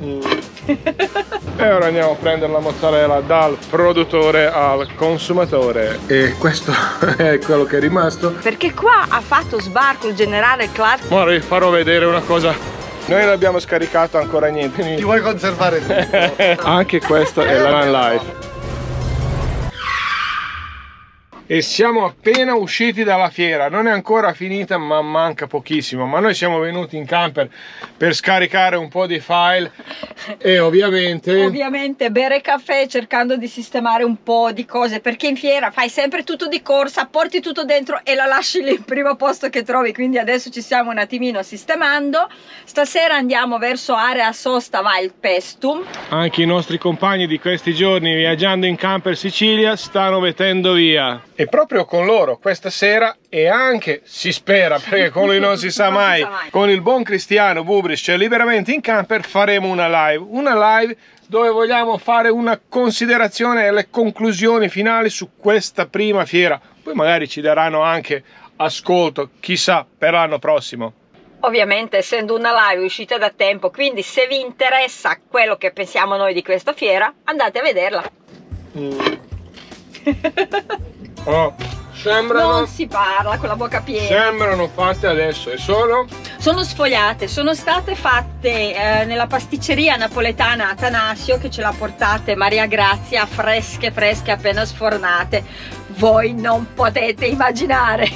E ora andiamo a prendere la mozzarella dal produttore al consumatore. E questo è quello che è rimasto. Perché qua ha fatto sbarco il generale Clark. Ora vi farò vedere una cosa. Noi non abbiamo scaricato ancora niente. Ti vuoi conservare tutto? Anche questo è la van life. E siamo appena usciti dalla fiera, non è ancora finita ma manca pochissimo, ma noi siamo venuti in camper per scaricare un po' di file e ovviamente bere caffè cercando di sistemare un po' di cose, perché in fiera fai sempre tutto di corsa, porti tutto dentro e la lasci lì il primo posto che trovi, quindi adesso ci stiamo un attimino sistemando. Stasera andiamo verso area sosta Wild Pestum. Anche i nostri compagni di questi giorni viaggiando in camper Sicilia stanno mettendo via. E proprio con loro questa sera, e anche si spera, perché con lui non si sa mai, con il buon Cristiano Bubris, cioè liberamente in camper, faremo una live dove vogliamo fare una considerazione e le conclusioni finali su questa prima fiera. Poi magari ci daranno anche ascolto, chissà, per l'anno prossimo. Ovviamente essendo una live uscita da tempo, quindi se vi interessa quello che pensiamo noi di questa fiera, andate a vederla. Oh, sembrano, non si parla con la bocca piena. Sembrano fatte adesso e sono sfogliate, sono state fatte nella pasticceria napoletana Atanasio, che ce l'ha portate Maria Grazia, fresche appena sfornate. Voi non potete immaginare.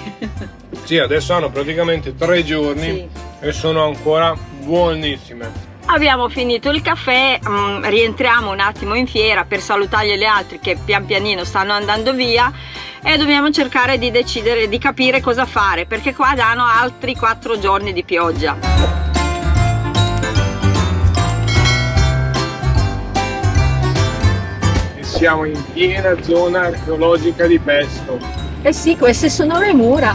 Sì, adesso hanno praticamente 3 giorni, sì, e sono ancora buonissime. Abbiamo finito il caffè, rientriamo un attimo in fiera per salutare gli altri che pian pianino stanno andando via e dobbiamo cercare di decidere, di capire cosa fare, perché qua danno altri 4 giorni di pioggia. E siamo in piena zona archeologica di Pestum. Eh sì, queste sono le mura.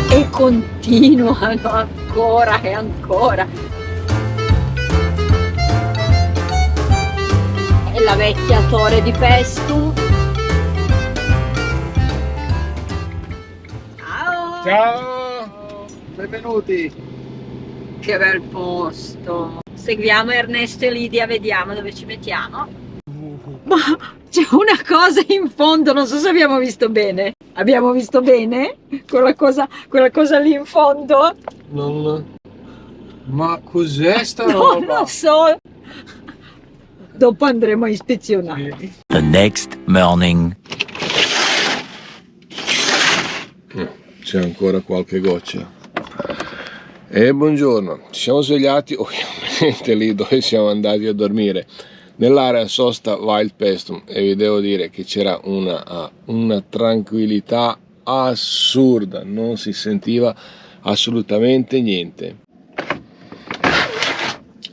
E continuano ancora e ancora. È la vecchia torre di Pestum. Ciao! Ciao! Benvenuti! Che bel posto! Seguiamo Ernesto e Lidia, vediamo dove ci mettiamo. Ma c'è una cosa in fondo, non so se abbiamo visto bene. Abbiamo visto bene? Quella cosa lì in fondo? Ma cos'è sta roba? Non lo so. Dopo andremo a ispezionare. The next morning. C'è ancora qualche goccia. E buongiorno, ci siamo svegliati ovviamente lì dove siamo andati a dormire, nell'area sosta Wild Pestum, e vi devo dire che c'era una tranquillità assurda, non si sentiva assolutamente niente.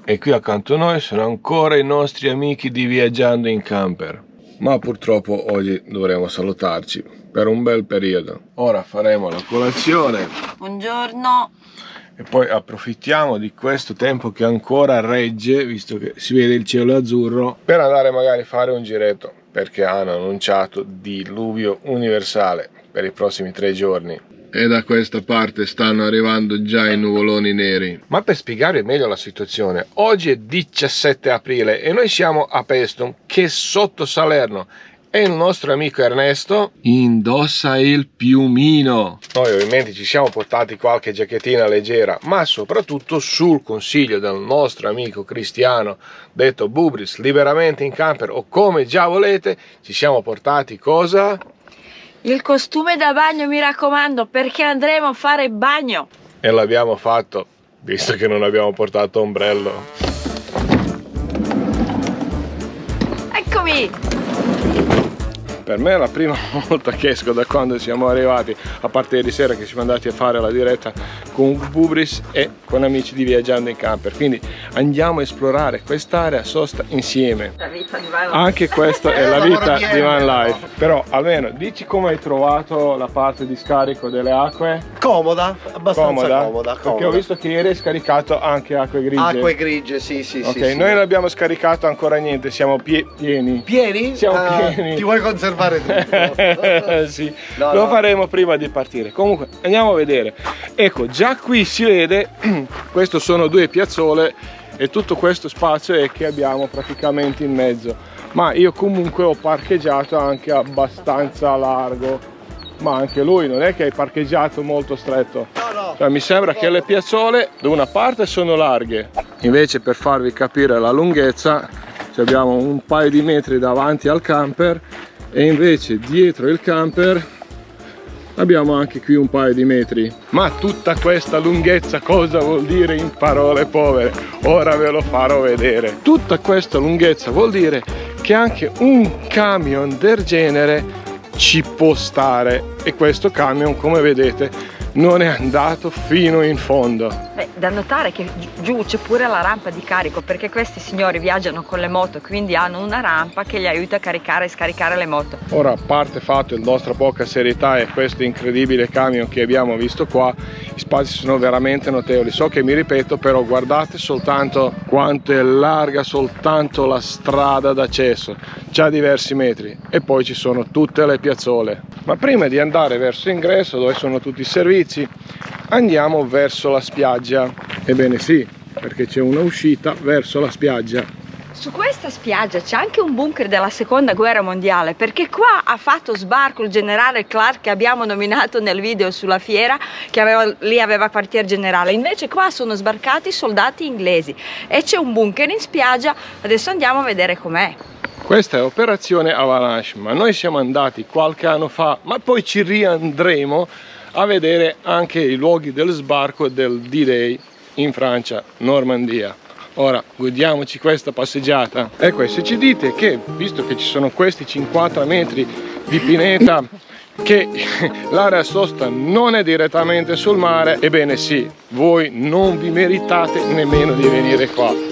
E qui accanto a noi sono ancora i nostri amici di Viaggiando in Camper, ma purtroppo oggi dovremo salutarci per un bel periodo. Ora faremo la colazione. Buongiorno. E poi approfittiamo di questo tempo che ancora regge, visto che si vede il cielo azzurro, per andare magari a fare un giretto, perché hanno annunciato diluvio universale per i prossimi 3 giorni. E da questa parte stanno arrivando già i nuvoloni neri. Ma per spiegarvi meglio la situazione, oggi è 17 aprile e noi siamo a Pestum, che è sotto Salerno, e il nostro amico Ernesto indossa il piumino. Noi ovviamente ci siamo portati qualche giacchettina leggera, ma soprattutto sul consiglio del nostro amico Cristiano, detto Bubris, liberamente in camper, o come già volete, ci siamo portati cosa? Il costume da bagno, mi raccomando, perché andremo a fare bagno. E l'abbiamo fatto, visto che non abbiamo portato ombrello. Eccomi! Per me è la prima volta che esco da quando siamo arrivati, a parte ieri sera che siamo andati a fare la diretta con Bubris e con amici di Viaggiando in Camper. Quindi andiamo a esplorare quest'area sosta insieme. La vita di van life. Anche questa è la vita di van life. Però almeno dici come hai trovato la parte di scarico delle acque? Comoda, abbastanza comoda. Perché ho visto che ieri hai scaricato anche acque grigie. Acque grigie, sì. Ok, noi non abbiamo scaricato ancora niente, siamo pieni. Pieni? Siamo pieni. Ti vuoi conservare osservare tutto. Sì, lo faremo prima di partire. Comunque andiamo a vedere. Ecco, già qui si vede, queste sono due piazzole e tutto questo spazio è che abbiamo praticamente in mezzo. Ma io comunque ho parcheggiato anche abbastanza largo. Ma anche lui non è che hai parcheggiato molto stretto. No. Cioè, mi sembra che le piazzole da una parte sono larghe. Invece, per farvi capire la lunghezza, abbiamo un paio di metri davanti al camper e invece dietro il camper abbiamo anche qui un paio di metri. Ma tutta questa lunghezza cosa vuol dire in parole povere? Ora ve lo farò vedere. Tutta questa lunghezza vuol dire che anche un camion del genere ci può stare, e questo camion, come vedete, non è andato fino in fondo. Da notare che giù c'è pure la rampa di carico, perché questi signori viaggiano con le moto, quindi hanno una rampa che gli aiuta a caricare e scaricare le moto. Ora, a parte fatto la nostra poca serietà e questo incredibile camion che abbiamo visto qua, gli spazi sono veramente notevoli. So che mi ripeto, però guardate soltanto quanto è larga soltanto la strada d'accesso, già diversi metri, e poi ci sono tutte le piazzole. Ma prima di andare verso l'ingresso, dove sono tutti i servizi, andiamo verso la spiaggia. Ebbene sì, perché c'è una uscita verso la spiaggia. Su questa spiaggia c'è anche un bunker della seconda guerra mondiale, perché qua ha fatto sbarco il generale Clark, che abbiamo nominato nel video sulla fiera, che lì aveva quartier generale. Invece qua sono sbarcati soldati inglesi e c'è un bunker in spiaggia. Adesso andiamo a vedere com'è. Questa è operazione Avalanche, ma noi siamo andati qualche anno fa, ma poi ci riandremo a vedere anche i luoghi del sbarco del D-Day in Francia, Normandia. Ora godiamoci questa passeggiata. Ecco, e se ci dite che, visto che ci sono questi 50 metri di pineta, che l'area sosta non è direttamente sul mare, ebbene sì, voi non vi meritate nemmeno di venire qua.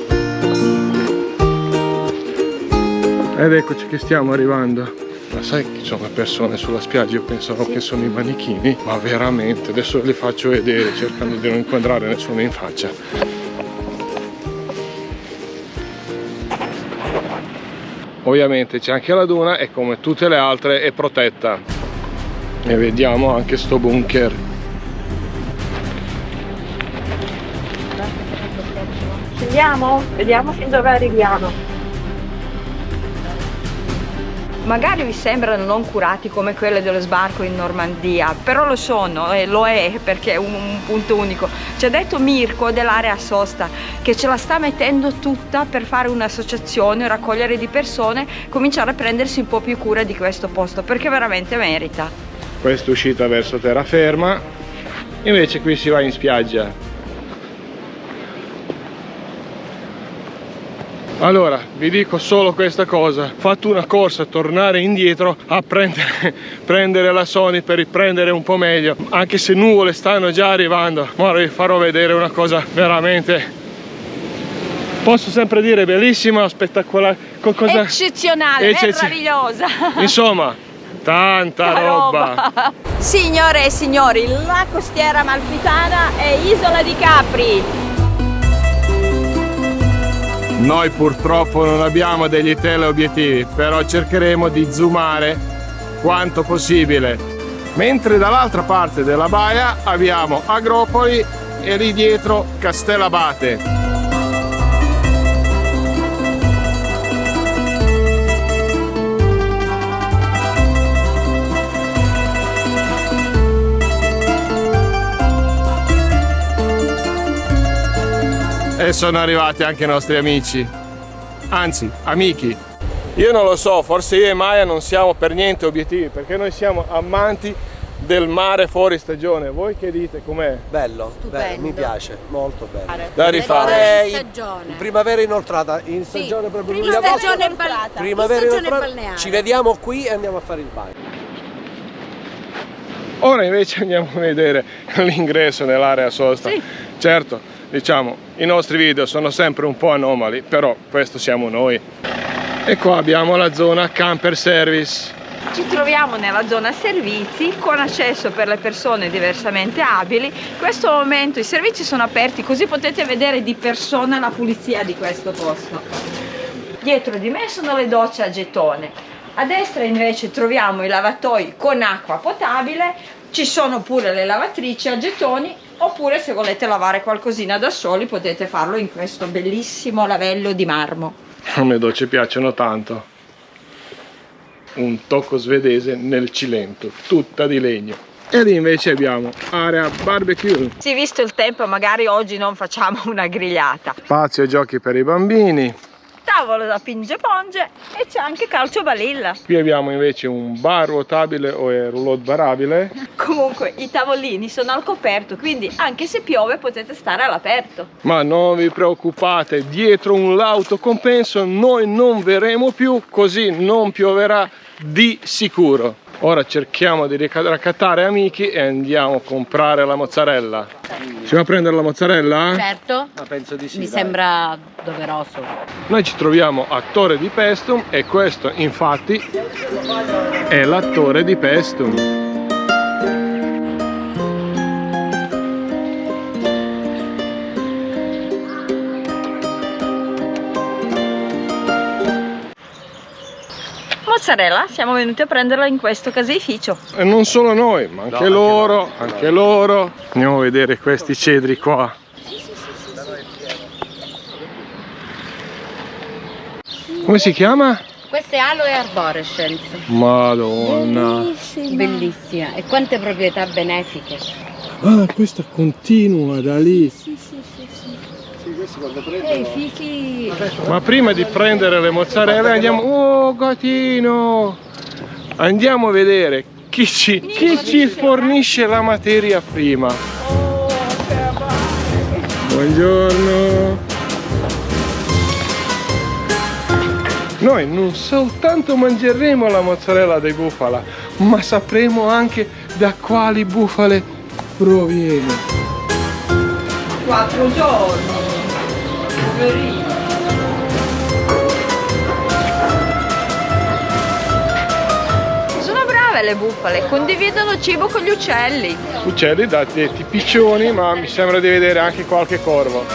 Ed eccoci che stiamo arrivando. Ma sai che ci sono persone sulla spiaggia? Io pensavo che sono i manichini, ma veramente, adesso li faccio vedere cercando di non incontrare nessuno in faccia. Ovviamente c'è anche la duna e come tutte le altre è protetta. E vediamo anche sto bunker. Scendiamo? Vediamo fin dove arriviamo. Magari vi sembrano non curati come quelle dello sbarco in Normandia, però lo sono, e lo è perché è un punto unico. Ci ha detto Mirko dell'area sosta che ce la sta mettendo tutta per fare un'associazione, raccogliere di persone, cominciare a prendersi un po' più cura di questo posto, perché veramente merita. Questa è uscita verso terraferma, invece qui si va in spiaggia. Allora, vi dico solo questa cosa: fatto una corsa, tornare indietro a prendere la Sony per riprendere un po' meglio, anche se nuvole stanno già arrivando. Ora vi farò vedere una cosa veramente, posso sempre dire, bellissima, spettacolare, eccezionale, meravigliosa. Insomma, tanta roba. Signore e signori, la costiera amalfitana è Isola di Capri. Noi purtroppo non abbiamo degli teleobiettivi, però cercheremo di zoomare quanto possibile. Mentre dall'altra parte della baia abbiamo Agropoli e lì dietro Castellabate. E sono arrivati anche i nostri amici, anzi amici. Io non lo so, forse io e Maya non siamo per niente obiettivi, perché noi siamo amanti del mare fuori stagione. Voi che dite, com'è? Bello, bello, mi piace, molto bello. Da rifare. In primavera inoltrata, in stagione sì, proprio prima stagione balneare. Primavera inoltrata. Ci vediamo qui e andiamo a fare il bagno. Ora invece andiamo a vedere l'ingresso nell'area sosta. Sì. Certo, diciamo, i nostri video sono sempre un po' anomali, però questo siamo noi. E qua abbiamo la zona camper service. Ci troviamo nella zona servizi con accesso per le persone diversamente abili. In questo momento i servizi sono aperti, così potete vedere di persona la pulizia di questo posto. Dietro di me sono le docce a gettone. A destra invece troviamo i lavatoi con acqua potabile, ci sono pure le lavatrici a gettoni, oppure se volete lavare qualcosina da soli potete farlo in questo bellissimo lavello di marmo. A me dolce piacciono tanto. Un tocco svedese nel Cilento, tutta di legno. E lì invece abbiamo area barbecue. Sì, visto il tempo magari oggi non facciamo una grigliata. Spazio giochi per i bambini. Tavolo da pinge ponge e c'è anche calcio balilla. Qui abbiamo invece un bar ruotabile o roulotte barabile. Comunque i tavolini sono al coperto, quindi anche se piove potete stare all'aperto. Ma non vi preoccupate, dietro un lauto compenso noi non verremo più, così non pioverà di sicuro. Ora cerchiamo di raccattare amici e andiamo a comprare la mozzarella. Si va a prendere la mozzarella? Certo, Penso di sì. mi dai. sembra doveroso. Noi ci troviamo a Torre di Paestum e questo infatti è la Torre di Paestum. Mozzarella, siamo venuti a prenderla in questo caseificio. E non solo noi, ma anche loro, anche loro. Andiamo a vedere questi cedri qua. Come si chiama? Questa è Aloe Arborescence, Madonna. bellissima. E quante proprietà benefiche. Ah, questa continua da lì. I fichi. Ma prima di prendere le mozzarelle andiamo... Oh, gatino! Andiamo a vedere chi ci fornisce la materia prima. Buongiorno! Noi non soltanto mangeremo la mozzarella di bufala, ma sapremo anche da quali bufale proviene. 4 giorni. Poverino. Sono brave le bufale, condividono cibo con gli uccelli. Uccelli da detti piccioni, ma mi sembra di vedere anche qualche corvo.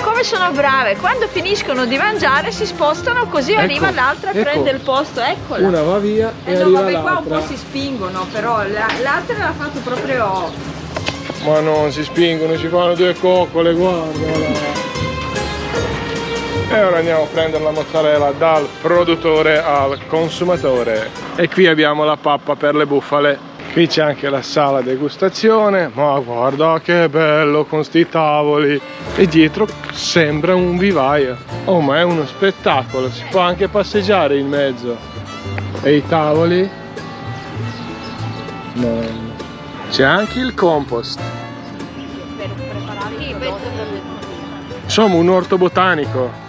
Come sono brave, quando finiscono di mangiare si spostano così Ecco, arriva l'altra e ecco. prende il posto, eccola. Una va via e No, arriva vabbè, qua un l'altra. po' si spingono, però l'altra l'ha fatto proprio. Ma non si spingono, ci fanno due coccole, guarda. E ora andiamo a prendere la mozzarella dal produttore al consumatore. E qui abbiamo la pappa per le bufale. Qui c'è anche la sala degustazione, ma guarda che bello con sti tavoli. E dietro sembra un vivaio. Oh, ma è uno spettacolo, si può anche passeggiare in mezzo. E i tavoli? No. C'è anche il compost. Insomma, un orto botanico.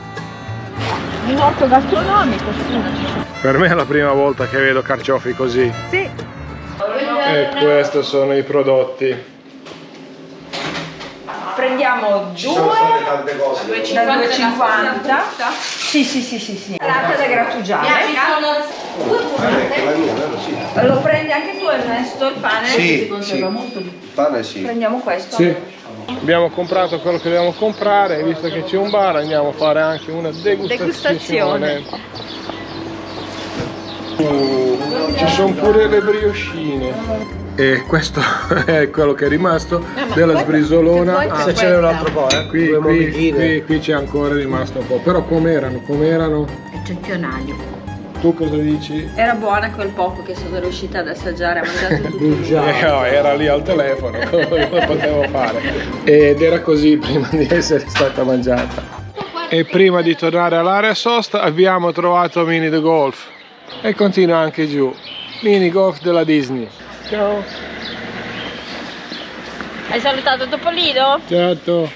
Un orto gastronomico. Per me è la prima volta che vedo carciofi così. Sì. E questi sono i prodotti. Prendiamo due da 2,50. Sì. Latte da grattugiare. Lo prendi anche tu Ernesto il pane? Sì, il pane sì. Prendiamo questo. Sì. Abbiamo comprato quello che dobbiamo comprare, visto che c'è un bar andiamo a fare anche una degustazione. Ci sono pure le brioscine. E questo è quello che è rimasto della sbrisolona. Se ce n'è un altro po', Qui c'è ancora rimasto un po'. Però com'erano? Eccezionali. Tu cosa dici? Era buona quel poco che sono riuscita ad assaggiare, ha mangiato tutto. No, era lì al telefono, cosa potevo fare? Ed era così prima di essere stata mangiata. E prima di tornare all'area sosta abbiamo trovato mini di golf. E continua anche giù. Mini golf della Disney. Ciao. Hai salutato Topolino? Certo.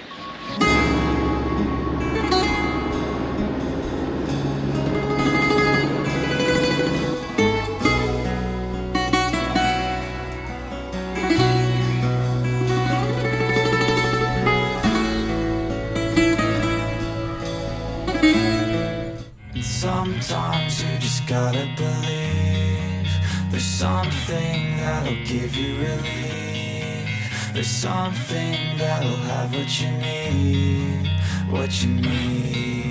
Sometimes you just gotta believe there's something that'll give you relief. There's something that'll have what you need, what you need.